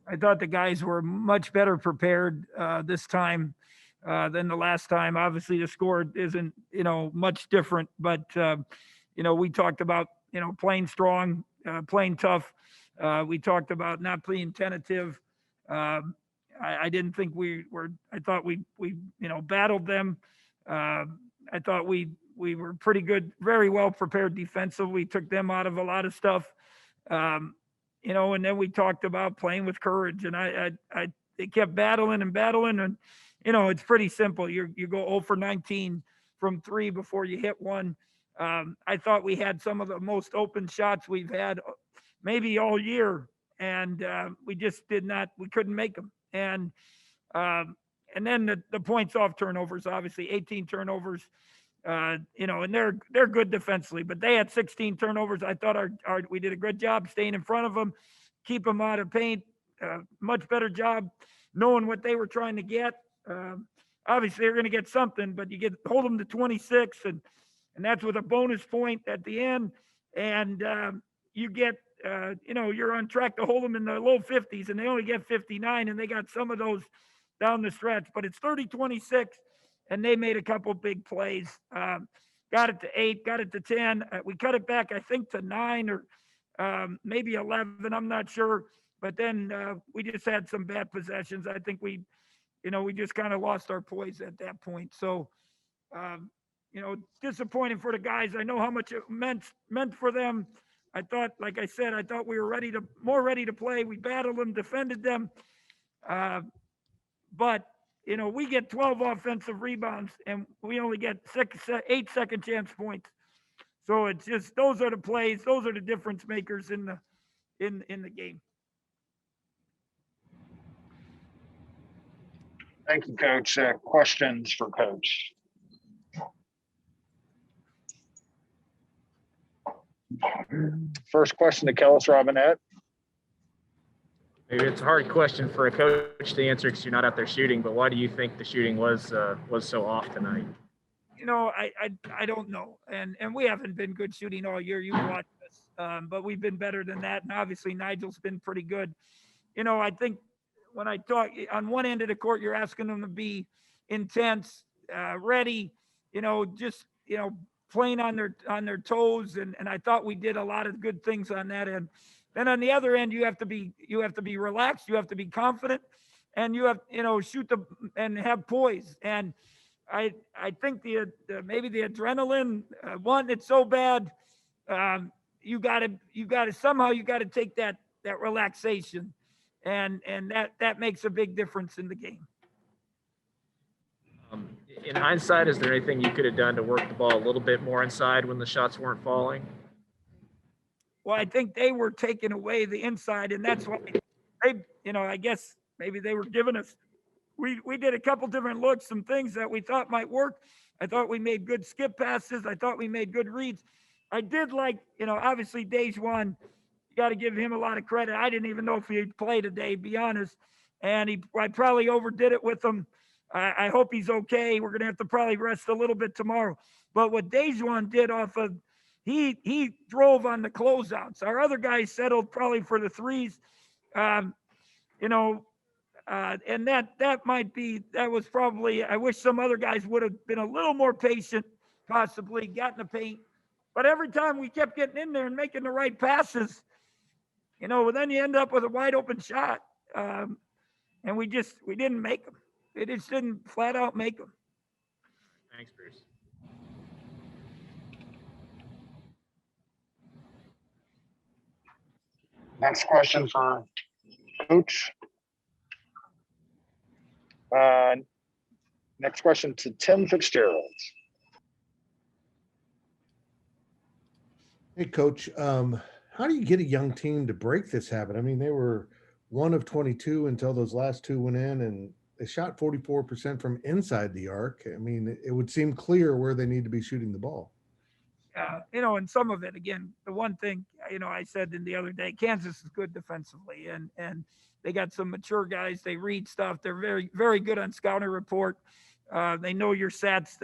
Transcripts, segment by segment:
I thought the guys were much better prepared this time than the last time. Obviously, the score isn't much different, but we talked about playing strong, playing tough. We talked about not being tentative. Um, I didn't think we were. I thought we battled them. Uh, I thought we were pretty good, very well prepared defensively. We took them out of a lot of stuff. Um, and then we talked about playing with courage, and they kept battling and battling, and it's pretty simple. You go 0 for 19 from three before you hit one. I thought we had some of the most open shots we've had maybe all year, and we just did not. We couldn't make them, um, and then the points off turnovers, obviously 18 turnovers. And they're good defensively, but they had 16 turnovers. I thought our we did a good job staying in front of them, keep them out of paint. Much better job knowing what they were trying to get. Obviously, they're going to get something, but you hold them to 26, and that's with a bonus point at the end, and you get you're on track to hold them in the low 50s, and they only get 59, and they got some of those down the stretch, but it's 30-26, and they made a couple big plays. Got it to 8, got it to 10. We cut it back, I think, to 9 or maybe 11. I'm not sure. But then we just had some bad possessions. I think we just kind of lost our poise at that point. So, disappointing for the guys. I know how much it meant for them. I thought, like I said, I thought we were more ready to play. We battled them, defended them. But we get 12 offensive rebounds and we only get 8 second chance points. So it's just those are the plays, those are the difference makers in the game. Thank you, Coach. Questions for Coach? First question to Kellis Robinette. Maybe it's a hard question for a coach to answer because you're not out there shooting, but why do you think the shooting was so off tonight? I don't know, and we haven't been good shooting all year. You've watched us, but we've been better than that, and obviously Nigel's been pretty good. I think when I talk on one end of the court, you're asking them to be intense, ready, just playing on their toes, and I thought we did a lot of good things on that end. Then on the other end, you have to be relaxed, you have to be confident, and you have shoot and have poise. And I think maybe the adrenaline one, it's so bad. You got to take that relaxation, and that makes a big difference in the game. In hindsight, is there anything you could have done to work the ball a little bit more inside when the shots weren't falling? Well, I think they were taking away the inside, and that's why I guess maybe they were giving us. We did a couple different looks, some things that we thought might work. I thought we made good skip passes. I thought we made good reads. I did like, obviously Dejuan, you got to give him a lot of credit. I didn't even know if he'd play today, be honest. And I probably overdid it with him. I hope he's okay. We're going to have to probably rest a little bit tomorrow. But what Dejuan did he drove on the closeouts. Our other guys settled probably for the threes. And that was probably, I wish some other guys would have been a little more patient, possibly gotten the paint. But every time we kept getting in there and making the right passes, then you end up with a wide open shot. And we didn't make them. We just didn't flat out make them. Thanks, Bruce. Next question for Coach. Next question to Tim Fitzgerald. Hey, Coach. How do you get a young team to break this habit? I mean, they were 1 of 22 until those last two went in, and they shot 44% from inside the arc. I mean, it would seem clear where they need to be shooting the ball. And some of it, again, the one thing, I said the other day, Kansas is good defensively, and they got some mature guys. They read stuff. They're very, very good on scouting report. They know your sets.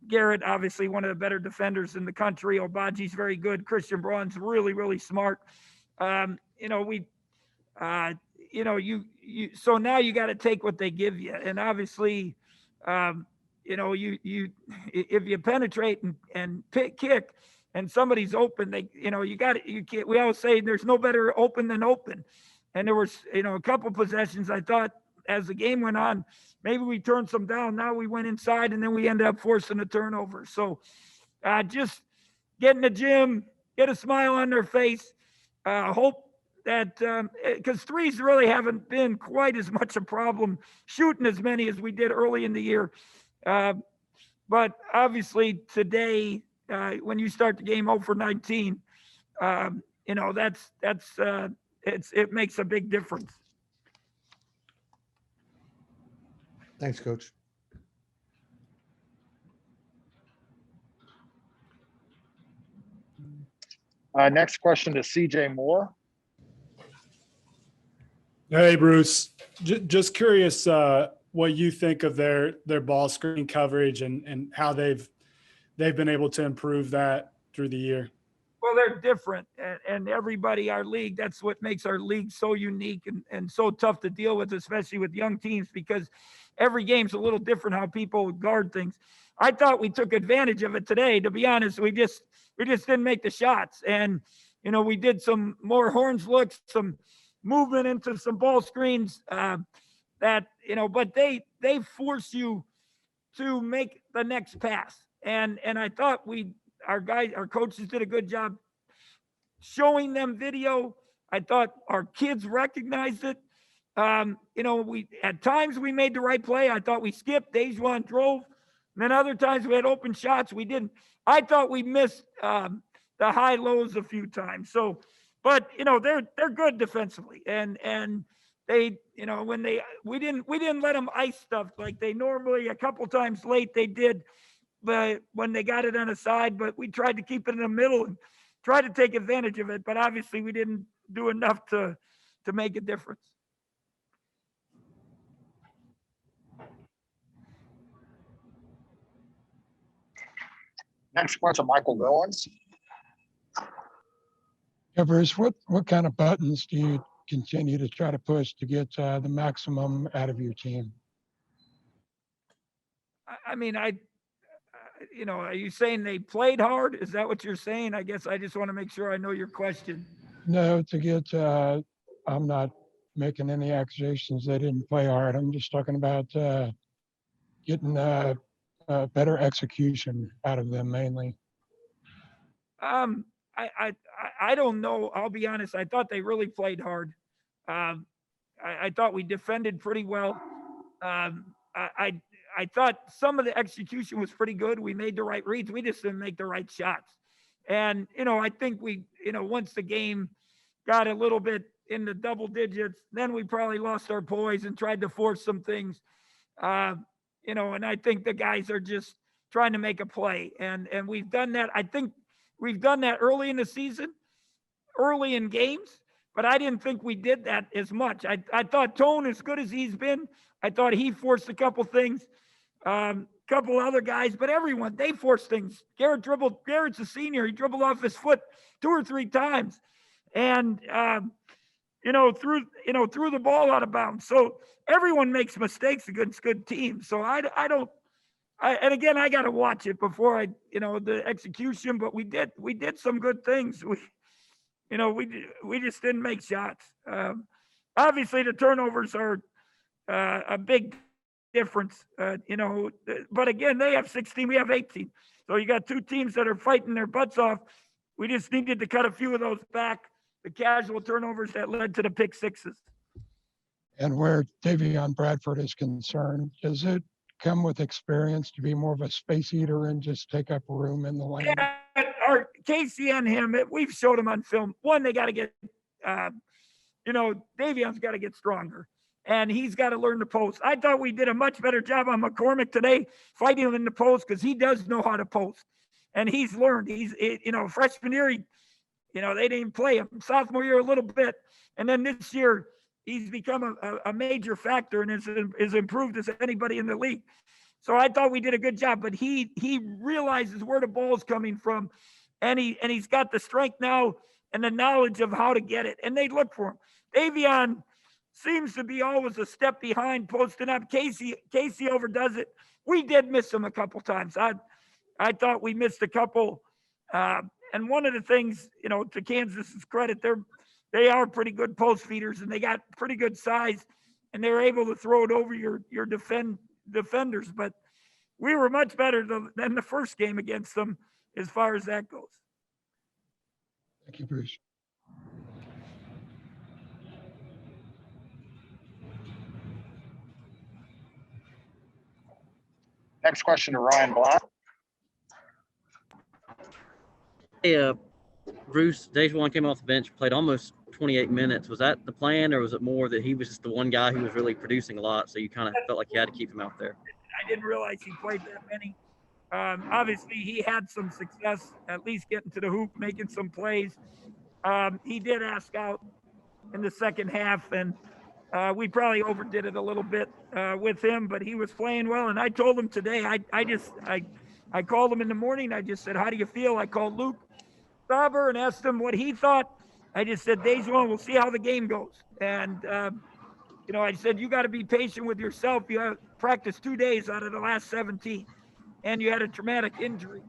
Garrett, obviously one of the better defenders in the country. Obaji's very good. Christian Braun's really, really smart. so now you got to take what they give you. And obviously, if you penetrate and kick and somebody's open, we always say there's no better open than open. And there was, a couple possessions I thought as the game went on, maybe we turned some down. Now we went inside and then we ended up forcing a turnover. So just get in the gym, get a smile on their face, hope that because threes really haven't been quite as much a problem, shooting as many as we did early in the year. But obviously today, when you start the game 0 for 19, it makes a big difference. Thanks, Coach. Next question to CJ Moore. Hey, Bruce. Just curious what you think of their ball screen coverage and how they've been able to improve that through the year. Well, they're different, and everybody, our league, that's what makes our league so unique and so tough to deal with, especially with young teams, because every game's a little different how people guard things. I thought we took advantage of it today. To be honest, we just didn't make the shots, and we did some more horns looks, some movement into some ball screens but they force you to make the next pass, and I thought our coaches did a good job showing them video. I thought our kids recognized it. We at times we made the right play. I thought we skipped. Dejuan drove. And then other times we had open shots. We didn't. I thought we missed the high lows a few times. So, but they're good defensively, and they we didn't let them ice stuff like they normally, a couple times late they did, but when they got it on the side, but we tried to keep it in the middle and try to take advantage of it. But obviously we didn't do enough to make a difference. Next question, Michael Goins. Yeah, Bruce, what kind of buttons do you continue to try to push to get the maximum out of your team? I mean, are you saying they played hard? Is that what you're saying? I guess I just want to make sure I know your question. No, to get, I'm not making any accusations they didn't play hard. I'm just talking about getting better execution out of them mainly. I don't know. I'll be honest. I thought they really played hard. I thought we defended pretty well. I thought some of the execution was pretty good. We made the right reads. We just didn't make the right shots. And, I think we, once the game got a little bit in the double digits, then we probably lost our poise and tried to force some things. And I think the guys are just trying to make a play. And we've done that. I think we've done that early in the season, early in games, but I didn't think we did that as much. I thought Tone, as good as he's been, I thought he forced a couple things, couple other guys, but everyone, they forced things. Garrett's a senior. He dribbled off his foot 2 or 3 times and, threw the ball out of bounds. So everyone makes mistakes against good teams. So and again, I got to watch it before the execution, but we did some good things. We just didn't make shots. Obviously the turnovers are a big difference, but again, they have 16, we have 18. So you got 2 teams that are fighting their butts off. We just needed to cut a few of those back, the casual turnovers that led to the pick sixes. And where Davion Bradford is concerned, does it come with experience to be more of a space eater and just take up room in the lane? Yeah, our Casey and him, we've showed him on film. One, they got to get, Davion's got to get stronger, and he's got to learn the post. I thought we did a much better job on McCormick today, fighting him in the post, because he does know how to post, and he's learned. Freshman year, they didn't play him. Sophomore year, a little bit, and then this year, he's become a major factor and is improved as anybody in the league. So I thought we did a good job, but he realizes where the ball is coming from, and he's got the strength now and the knowledge of how to get it. And they look for him. Avion seems to be always a step behind posting up. Casey overdoes it. We did miss him a couple times. I thought we missed a couple. And one of the things, to Kansas's credit, they are pretty good post feeders, and they got pretty good size, and they're able to throw it over your defenders. But we were much better than the first game against them as far as that goes. Thank you, Bruce. Next question to Ryan Black. Hey, Bruce, Dejuan came off the bench, played almost 28 minutes. Was that the plan, or was it more that he was just the one guy who was really producing a lot, so you kind of felt like you had to keep him out there? I didn't realize he played that many. Obviously, he had some success, at least getting to the hoop, making some plays. He did ask out in the second half, and we probably overdid it a little bit with him, but he was playing well. And I told him today, I called him in the morning. I just said, how do you feel? I called Luke Sauber and asked him what he thought. I just said, Dejuan, we'll see how the game goes. And, I said, you got to be patient with yourself. You have practiced 2 days out of the last 17, and you had a traumatic injury.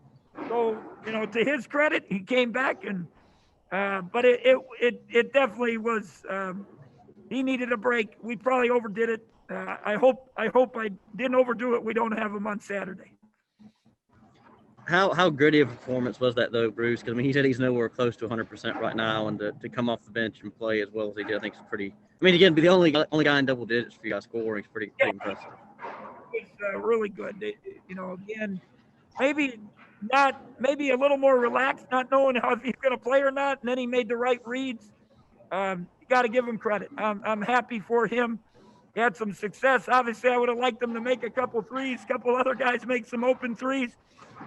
So, to his credit, he came back, and but it definitely was, he needed a break. We probably overdid it. I hope I didn't overdo it. We don't have him on Saturday. How gritty of a performance was that, though, Bruce? Because, he said he's nowhere close to 100% right now, and to come off the bench and play as well as he did, I think is pretty – again, be the only guy in double digits for you guys scoring is pretty impressive. It was really good. Again, maybe a little more relaxed, not knowing if he's going to play or not, and then he made the right reads. You got to give him credit. I'm happy for him. He had some success. Obviously, I would have liked him to make a couple threes, couple other guys make some open threes.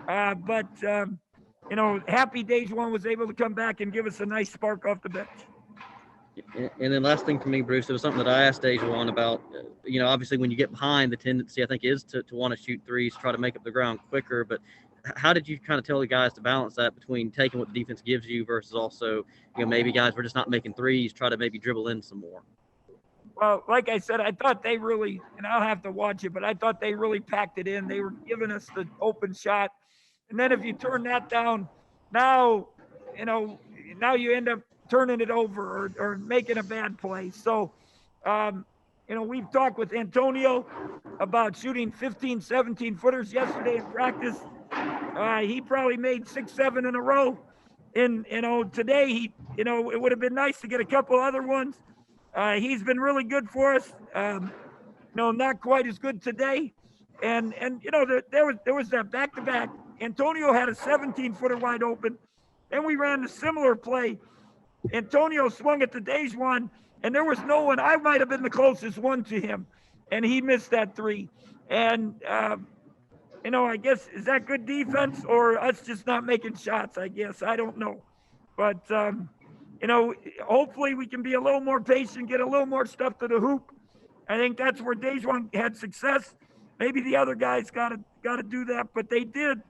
But happy Dejuan was able to come back and give us a nice spark off the bench. And then last thing for me, Bruce, it was something that I asked Dejuan about. Obviously when you get behind, the tendency I think is to want to shoot threes, try to make up the ground quicker. But how did you kind of tell the guys to balance that between taking what the defense gives you versus also, maybe guys were just not making threes, try to maybe dribble in some more? Well, like I said, I thought they really, and I'll have to watch it, but I thought they really packed it in. They were giving us the open shot. And then if you turn that down, now you end up turning it over or making a bad play. So, we've talked with Antonio about shooting 15, 17 footers yesterday in practice. He probably made 6, 7 in a row. And, today it would have been nice to get a couple other ones. He's been really good for us. Not quite as good today. And there was that back-to-back. Antonio had a 17-footer wide open. Then we ran a similar play. Antonio swung at the Dejuan, and there was no one. I might have been the closest one to him, and he missed that three. And, I guess, is that good defense or us just not making shots, I guess? I don't know. But, hopefully we can be a little more patient, get a little more stuff to the hoop. I think that's where Dejuan had success. Maybe the other guys got to do that, but they did.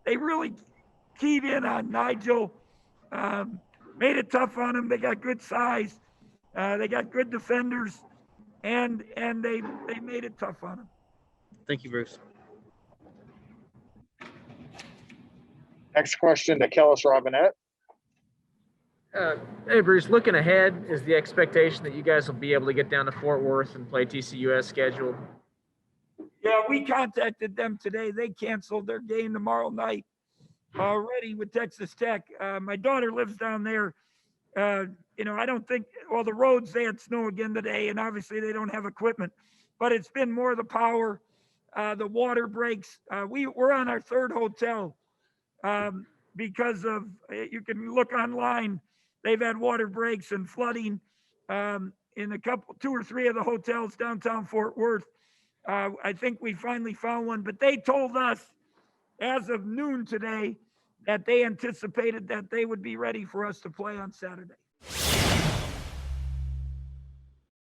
They really keyed in on Nigel, made it tough on him. They got good size, they got good defenders, and they made it tough on him. Thank you, Bruce. Next question to Kellis Robinette. Hey, Bruce, looking ahead, is the expectation that you guys will be able to get down to Fort Worth and play TCU as scheduled? Yeah, we contacted them today. They canceled their game tomorrow night already with Texas Tech. My daughter lives down there. I don't think, the roads, they had snow again today, and obviously they don't have equipment. But it's been more the power, the water breaks. We're on our third hotel because of, you can look online, they've had water breaks and flooding in 2 or 3 of the hotels downtown Fort Worth. I think we finally found one, but they told us as of noon today that they anticipated that they would be ready for us to play on Saturday.